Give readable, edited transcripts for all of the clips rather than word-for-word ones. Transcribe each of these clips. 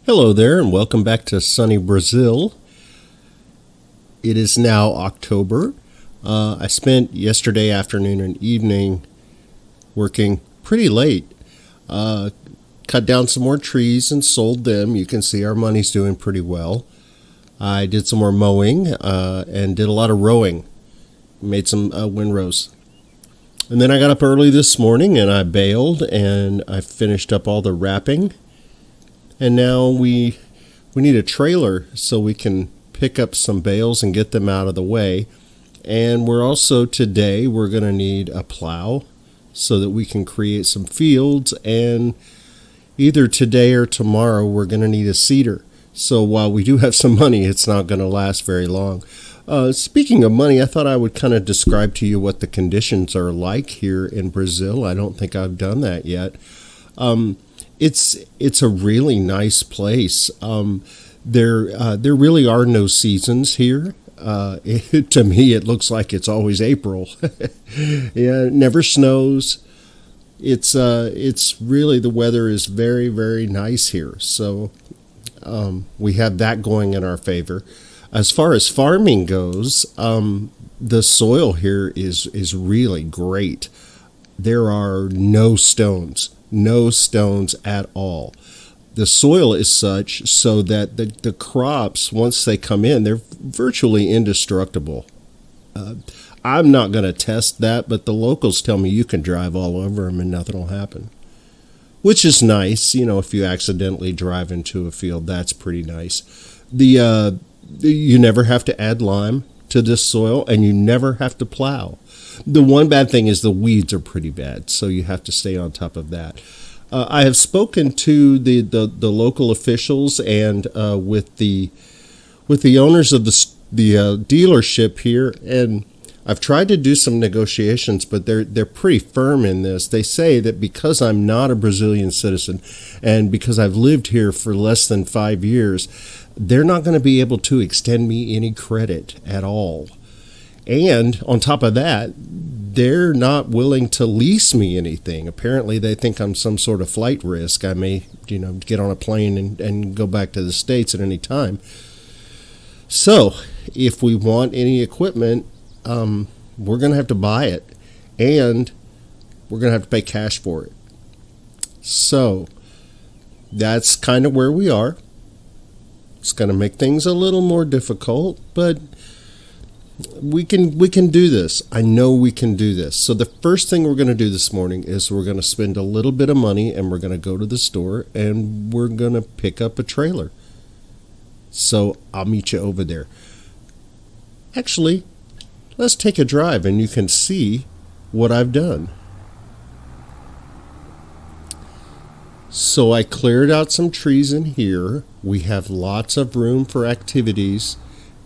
Hello there, and welcome back to sunny Brazil. It is now October. I spent yesterday afternoon and evening working pretty late. Cut down some more trees and sold them. You can see our money's doing pretty well. I did some more mowing and did a lot of rowing. Made some windrows. And then I got up early this morning and I baled and I finished up all the wrapping. And now we need a trailer so we can pick up some bales and get them out of the way. And we're going to need a plow so that we can create some fields. And either today or tomorrow, we're going to need a seeder. So while we do have some money, it's not going to last very long. Speaking of money, I thought I would kind of describe to you what the conditions are like here in Brazil. I don't think I've done that yet. It's a really nice place. There really are no seasons here. To me, it looks like it's always April. Yeah, it never snows. It's really, the weather is very, very nice here. So we have that going in our favor. As far as farming goes, the soil here is really great. There are no stones at all. The soil is such so that the crops, once they come in, they're virtually indestructible. I'm not going to test that, but the locals tell me you can drive all over them and nothing will happen, which is nice. You know, if you accidentally drive into a field, that's pretty nice. You never have to add lime to this soil, and you never have to plow. The one bad thing is the weeds are pretty bad, so you have to stay on top of that. I have spoken to the local officials and with the owners of the dealership here, and I've tried to do some negotiations, but they're pretty firm in this. They say that because I'm not a Brazilian citizen and because I've lived here for less than 5 years, they're not going to be able to extend me any credit at all. And on top of that, they're not willing to lease me anything. Apparently, they think I'm some sort of flight risk. I may, get on a plane and go back to the States at any time. So, if we want any equipment, we're going to have to buy it, and we're going to have to pay cash for it. So, that's kind of where we are. It's going to make things a little more difficult, but we can do this. I know we can do this. So the first thing we're going to do this morning is we're going to spend a little bit of money and we're going to go to the store and we're going to pick up a trailer. So I'll meet you over there. Actually, let's take a drive and you can see what I've done. So I cleared out some trees in here. We have lots of room for activities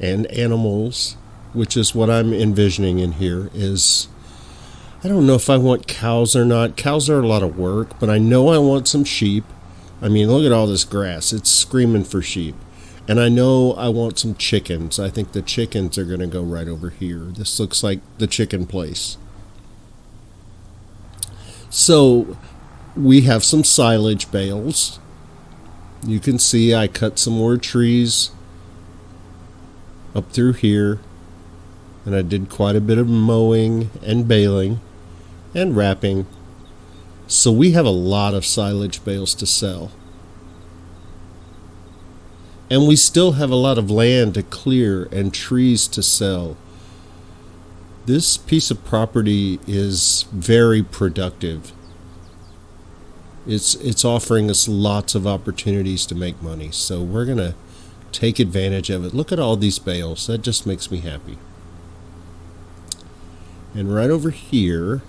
and animals, which is what I'm envisioning in here. I don't know if I want cows or not. Cows are a lot of work, but I know I want some sheep. I mean, look at all this grass. It's screaming for sheep. And I know I want some chickens. I think the chickens are going to go right over here. This looks like the chicken place. So we have some silage bales. You can see I cut some more trees up through here. And I did quite a bit of mowing and baling and wrapping. So we have a lot of silage bales to sell. And we still have a lot of land to clear and trees to sell. This piece of property is very productive. It's offering us lots of opportunities to make money. So we're going to take advantage of it. Look at all these bales. That just makes me happy. And right over here,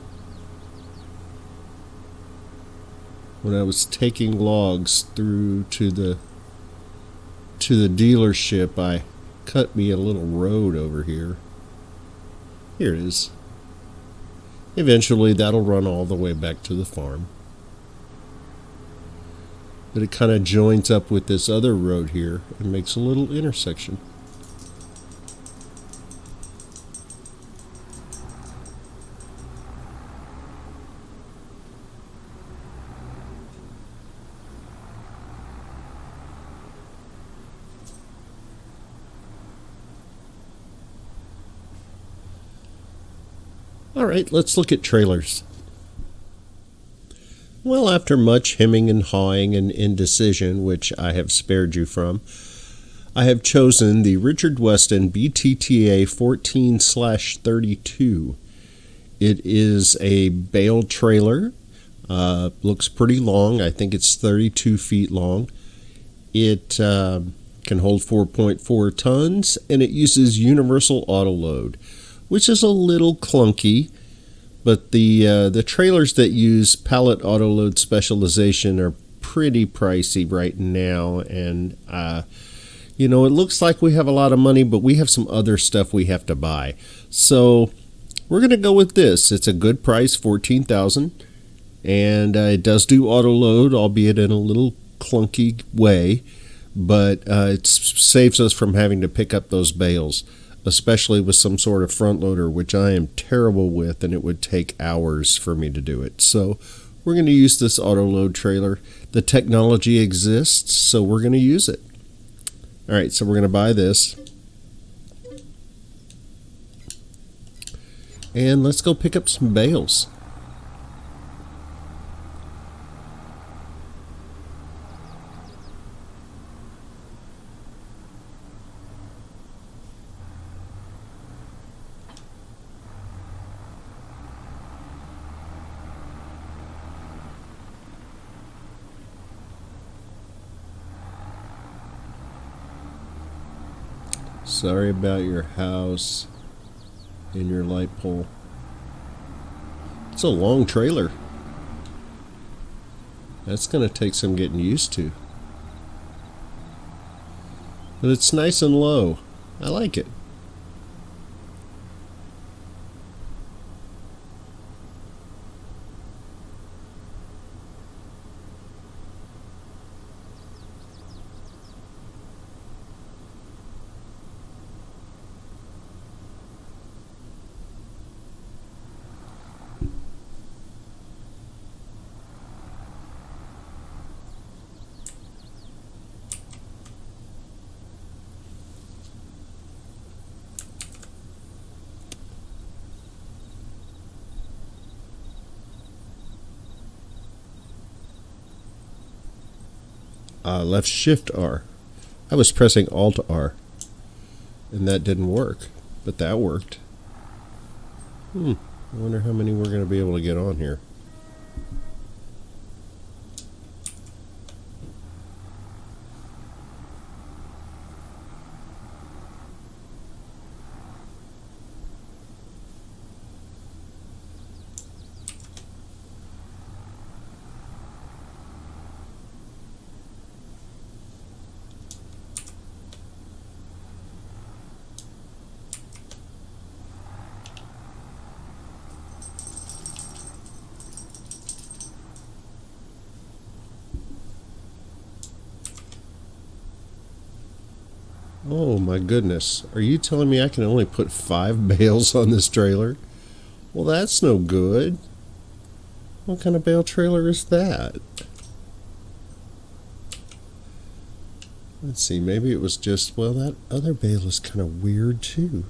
when I was taking logs through to the dealership, I cut me a little road over here. Here it is. Eventually, that'll run all the way back to the farm. But it kind of joins up with this other road here and makes a little intersection. All right, let's look at trailers. Well, after much hemming and hawing and indecision, which I have spared you from, I have chosen the Richard Weston BTTA 14/32. It is a bale trailer. Looks pretty long. I think it's 32 feet long. It can hold 4.4 tons, and it uses universal auto load, which is a little clunky. But the trailers that use pallet auto load specialization are pretty pricey right now, and it looks like we have a lot of money, but we have some other stuff we have to buy. So we're going to go with this. It's a good price, $14,000, and it does do auto load, albeit in a little clunky way, but it saves us from having to pick up those bales, especially with some sort of front loader, which I am terrible with, and it would take hours for me to do it. So we're going to use this auto load trailer. The technology exists, so we're going to use it. All right, so we're going to buy this. And let's go pick up some bales. Sorry about your house and your light pole. It's a long trailer. That's going to take some getting used to. But it's nice and low. I like it. Left shift R. I was pressing Alt R, and that didn't work, but that worked. I wonder how many we're going to be able to get on here. Oh my goodness. Are you telling me I can only put 5 bales on this trailer? Well, that's no good. What kind of bale trailer is that? Let's see, maybe it was just, well, that other bale is kind of weird too.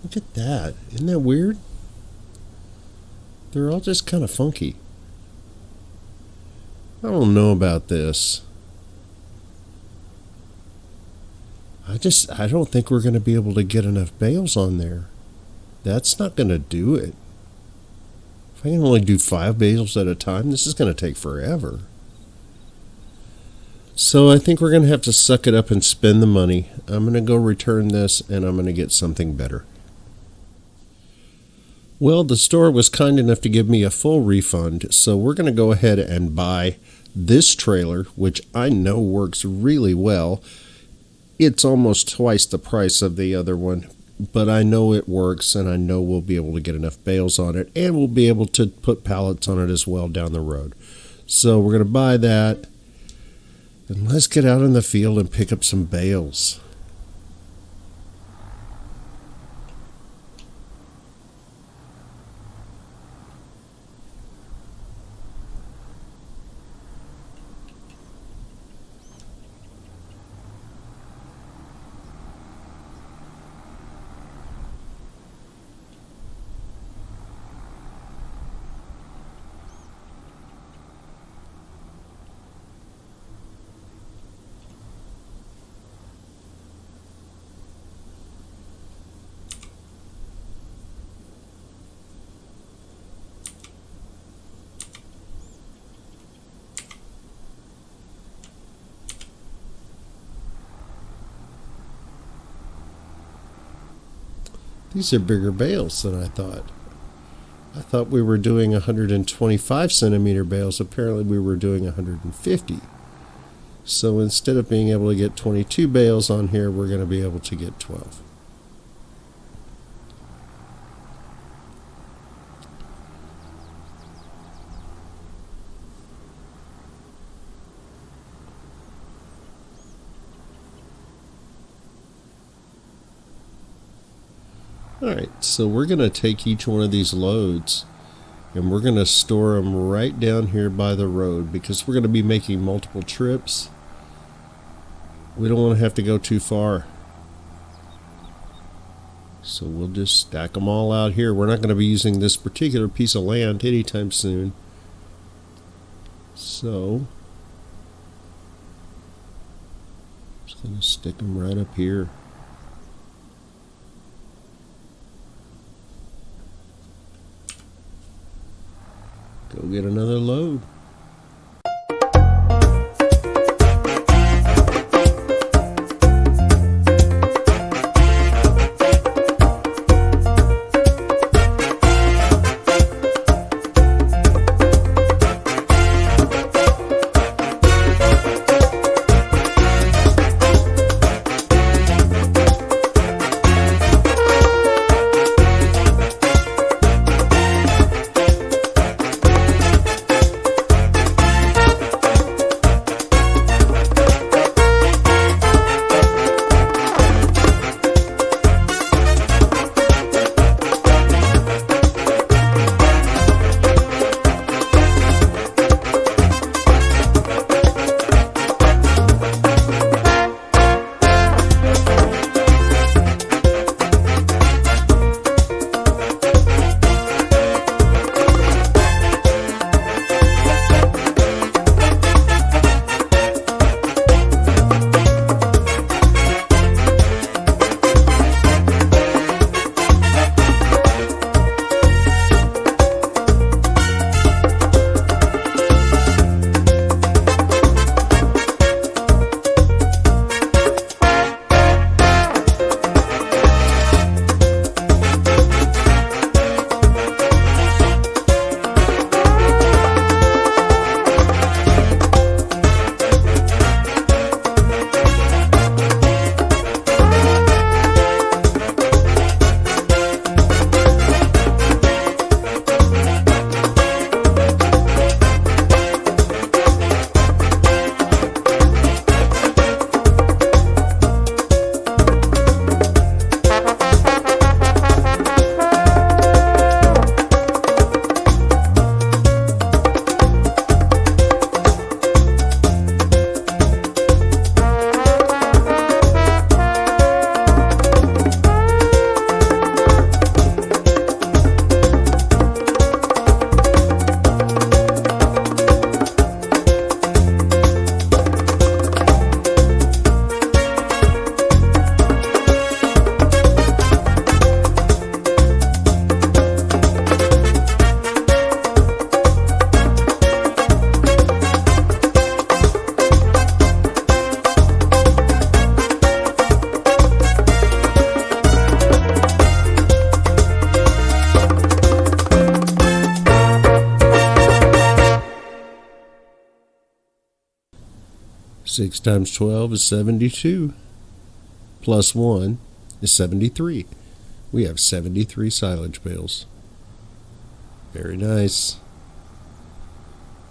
Look at that. Isn't that weird? They're all just kind of funky. I don't know about this. I don't think we're going to be able to get enough bales on there. That's not going to do it. If I can only do 5 bales at a time, this is going to take forever. So I think we're going to have to suck it up and spend the money. I'm going to go return this, and I'm going to get something better. Well, the store was kind enough to give me a full refund, so we're going to go ahead and buy this trailer, which I know works really well. It's almost twice the price of the other one, but I know it works, and I know we'll be able to get enough bales on it, and we'll be able to put pallets on it as well down the road. So we're going to buy that, and let's get out in the field and pick up some bales. These are bigger bales than I thought. I thought we were doing 125 centimeter bales. Apparently we were doing 150. So instead of being able to get 22 bales on here, we're going to be able to get 12. Alright, so we're going to take each one of these loads and we're going to store them right down here by the road because we're going to be making multiple trips. We don't want to have to go too far. So we'll just stack them all out here. We're not going to be using this particular piece of land anytime soon. So, just going to stick them right up here. Go get another load. Six times 12 is 72. Plus 1 is 73. We have 73 silage bales. Very nice.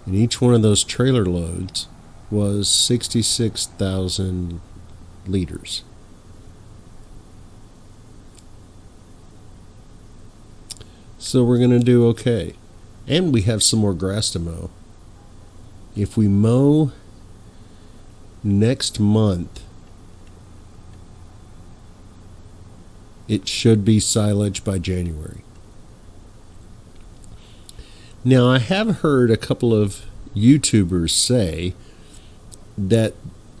And each one of those trailer loads was 66,000 liters. So we're going to do okay. And we have some more grass to mow. If we mow next month, it should be silage by January. Now, I have heard a couple of YouTubers say that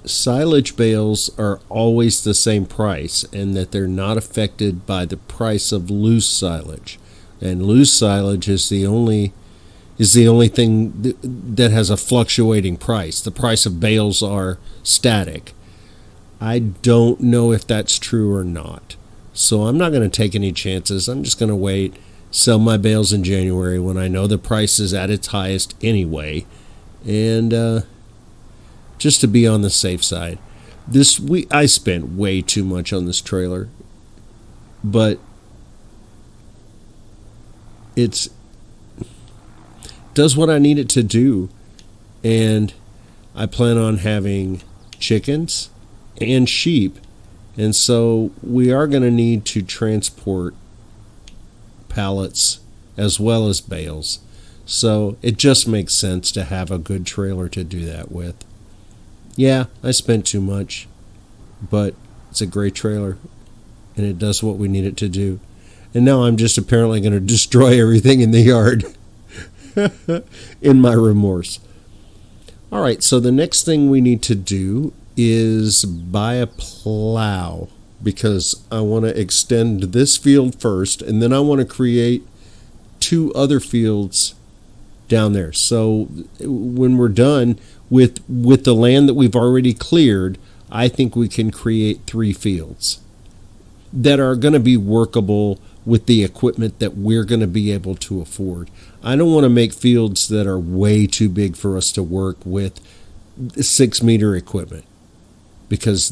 silage bales are always the same price and that they're not affected by the price of loose silage. And loose silage is the only thing that has a fluctuating price. The price of bales are static. I don't know if that's true or not. So I'm not going to take any chances. I'm just going to wait, sell my bales in January when I know the price is at its highest anyway, and just to be on the safe side. I spent way too much on this trailer, but it does what I need it to do, and I plan on having chickens and sheep, and so we are going to need to transport pallets as well as bales. So it just makes sense to have a good trailer to do that with. Yeah, I spent too much, but it's a great trailer, and it does what we need it to do. And now I'm just apparently going to destroy everything in the yard in my remorse. All right, so the next thing we need to do is buy a plow, because I want to extend this field first, and then I want to create 2 other fields down there. So when we're done with the land that we've already cleared, I think we can create 3 fields that are going to be workable with the equipment that we're going to be able to afford. I don't want to make fields that are way too big for us to work with 6-meter equipment, because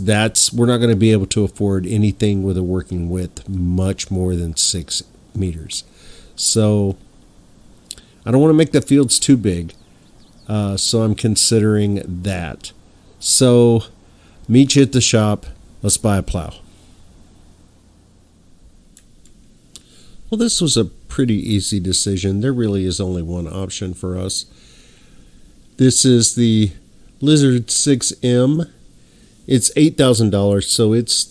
we're not going to be able to afford anything with a working width much more than 6 meters. So I don't want to make the fields too big, so I'm considering that. So meet you at the shop. Let's buy a plow. Well, this was a pretty easy decision. There really is only one option for us. This is the Lizard 6M. It's $8,000, so it's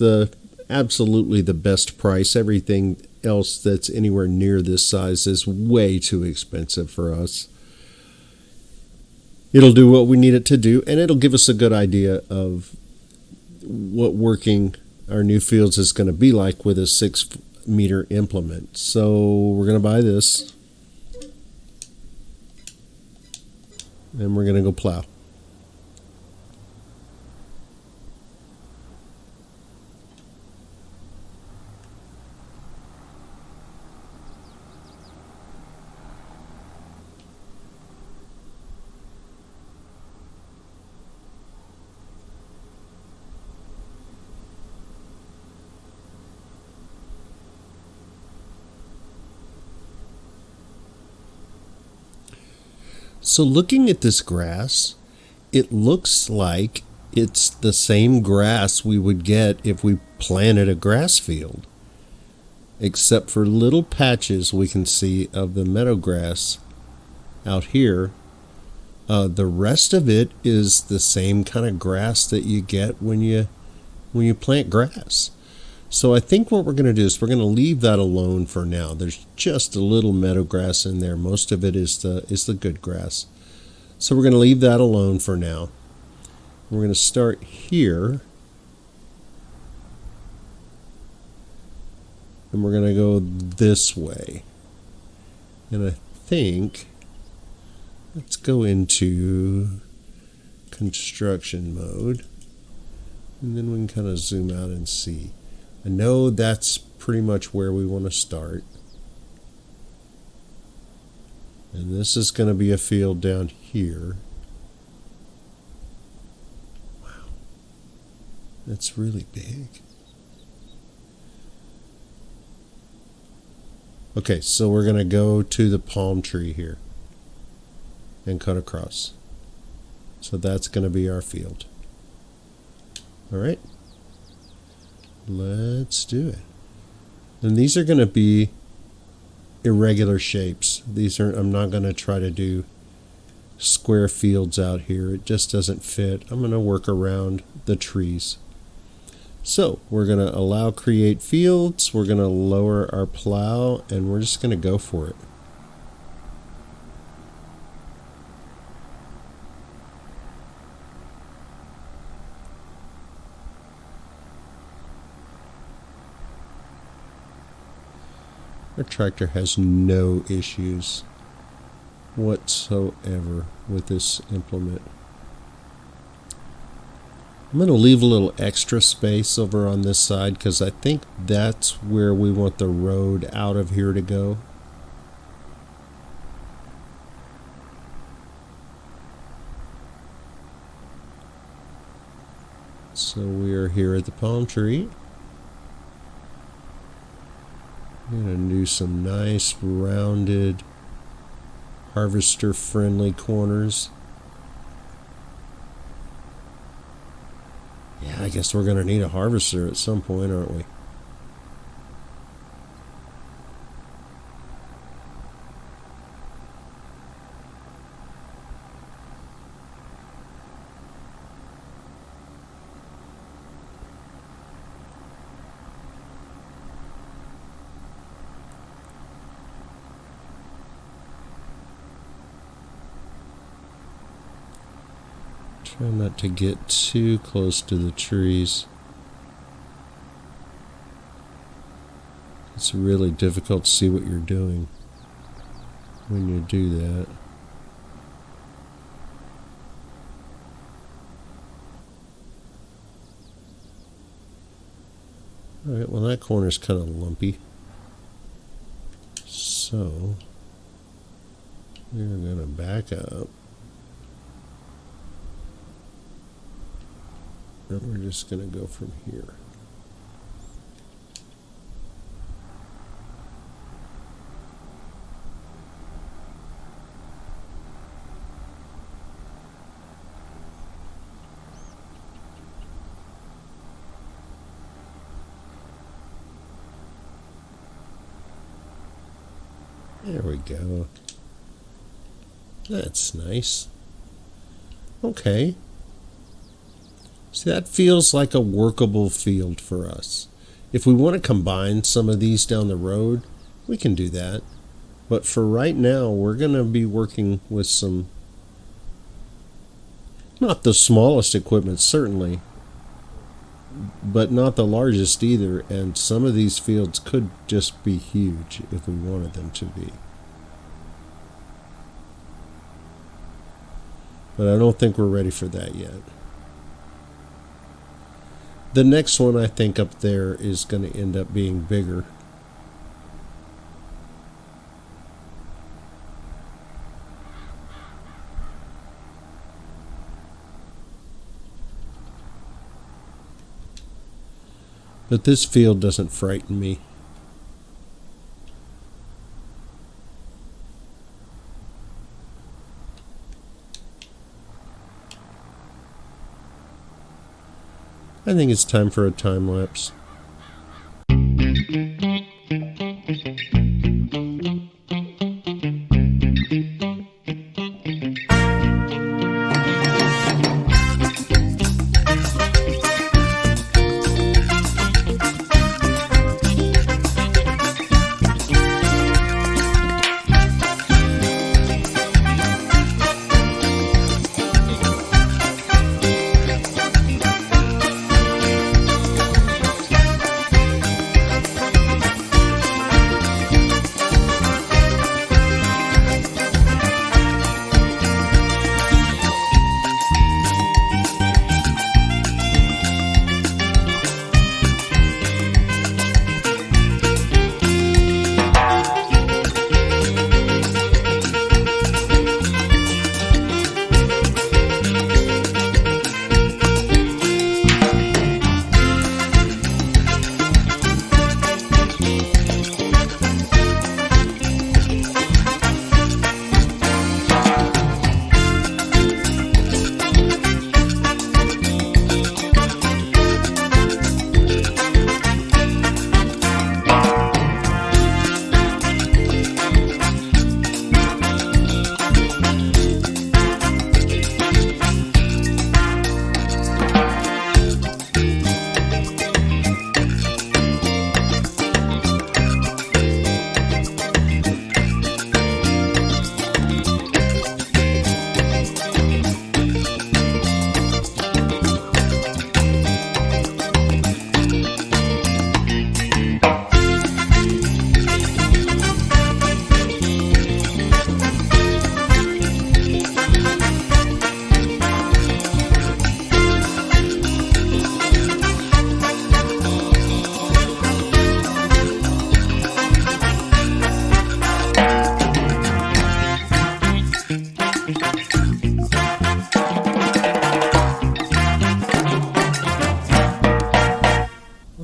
absolutely the best price. Everything else that's anywhere near this size is way too expensive for us. It'll do what we need it to do, and it'll give us a good idea of what working our new fields is going to be like with a 6-meter implement. So we're going to buy this, and we're going to go plow. So looking at this grass, it looks like it's the same grass we would get if we planted a grass field, except for little patches we can see of the meadow grass out here. The rest of it is the same kind of grass that you get when you plant grass. So I think what we're going to do is we're going to leave that alone for now. There's just a little meadow grass in there. Most of it is the good grass. So we're going to leave that alone for now. We're going to start here. And we're going to go this way. And I think, let's go into construction mode. And then we can kind of zoom out and see. I know that's pretty much where we want to start. And this is going to be a field down here. Wow. That's really big. Okay, so we're going to go to the palm tree here and cut across. So that's going to be our field. All right. Let's do it. And these are going to be irregular shapes. I'm not going to try to do square fields out here. It just doesn't fit. I'm going to work around the trees. So we're going to allow create fields. We're going to lower our plow, and we're just going to go for it. Our tractor has no issues whatsoever with this implement. I'm going to leave a little extra space over on this side because I think that's where we want the road out of here to go. So we are here at the palm tree. I'm going to do some nice rounded harvester friendly corners. Yeah, I guess we're going to need a harvester at some point, aren't we? Try not to get too close to the trees. It's really difficult to see what you're doing when you do that. Alright, well that corner's kind of lumpy. So, we're going to back up. And we're just going to go from here. There we go. That's nice. Okay. See, that feels like a workable field for us. If we want to combine some of these down the road, we can do that. But for right now, we're going to be working with some, not the smallest equipment, certainly, but not the largest either. And some of these fields could just be huge if we wanted them to be. But I don't think we're ready for that yet. The next one I think up there is going to end up being bigger. But this field doesn't frighten me. I think it's time for a time lapse.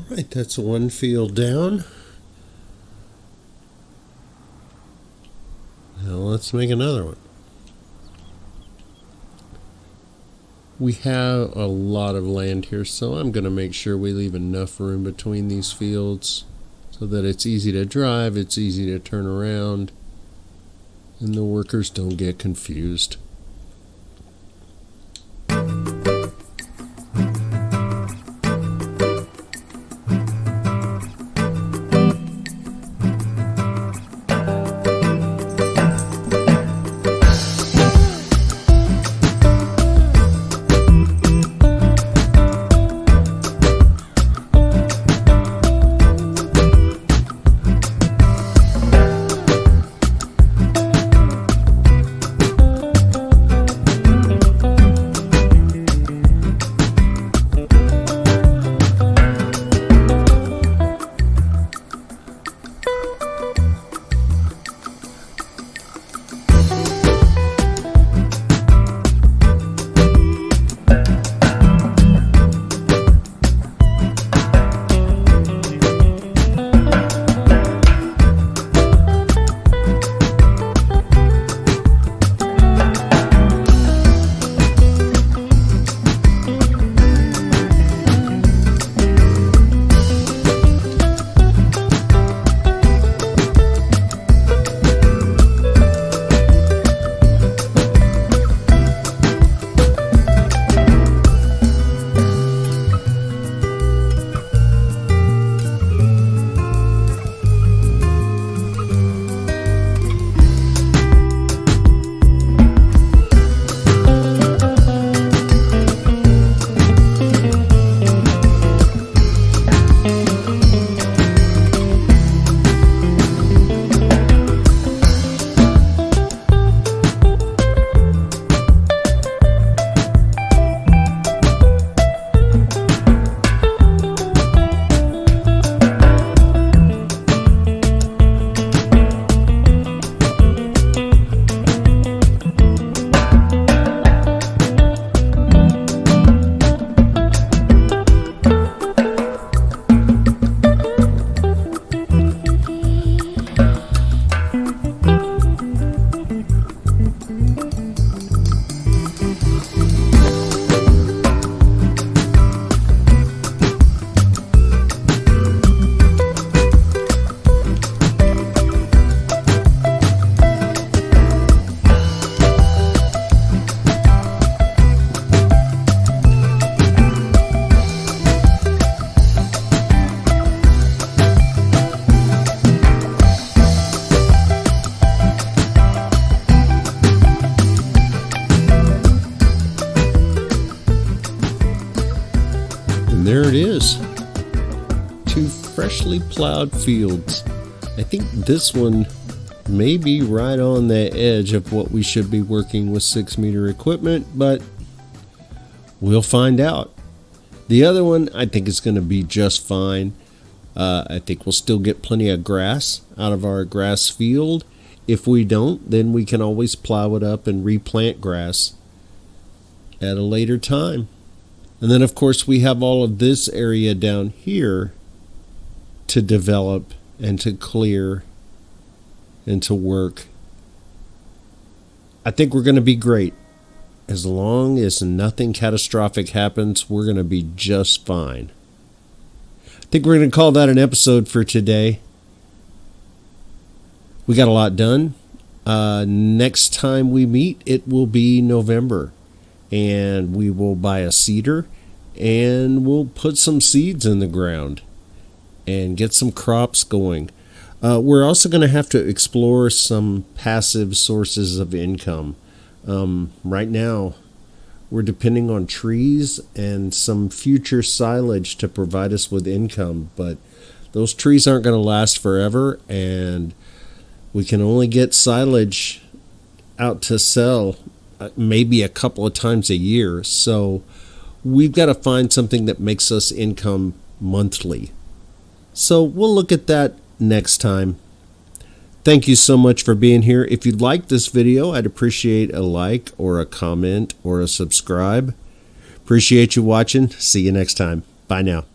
Alright, that's one field down. Now let's make another one. We have a lot of land here, so I'm going to make sure we leave enough room between these fields so that it's easy to drive, it's easy to turn around, and the workers don't get confused. There it is. 2 freshly plowed fields. I think this one may be right on the edge of what we should be working with 6-meter equipment, but we'll find out. The other one, I think is going to be just fine. I think we'll still get plenty of grass out of our grass field. If we don't, then we can always plow it up and replant grass at a later time. And then, of course, we have all of this area down here to develop and to clear and to work. I think we're going to be great. As long as nothing catastrophic happens, we're going to be just fine. I think we're going to call that an episode for today. We got a lot done. Next time we meet, it will be November. And we will buy a seeder and we'll put some seeds in the ground and get some crops going. We're also going to have to explore some passive sources of income. Right now, we're depending on trees and some future silage to provide us with income, but those trees aren't going to last forever, and we can only get silage out to sell maybe a couple of times a year. So we've got to find something that makes us income monthly. So we'll look at that next time. Thank you so much for being here. If you liked this video, I'd appreciate a like or a comment or a subscribe. Appreciate you watching. See you next time. Bye now.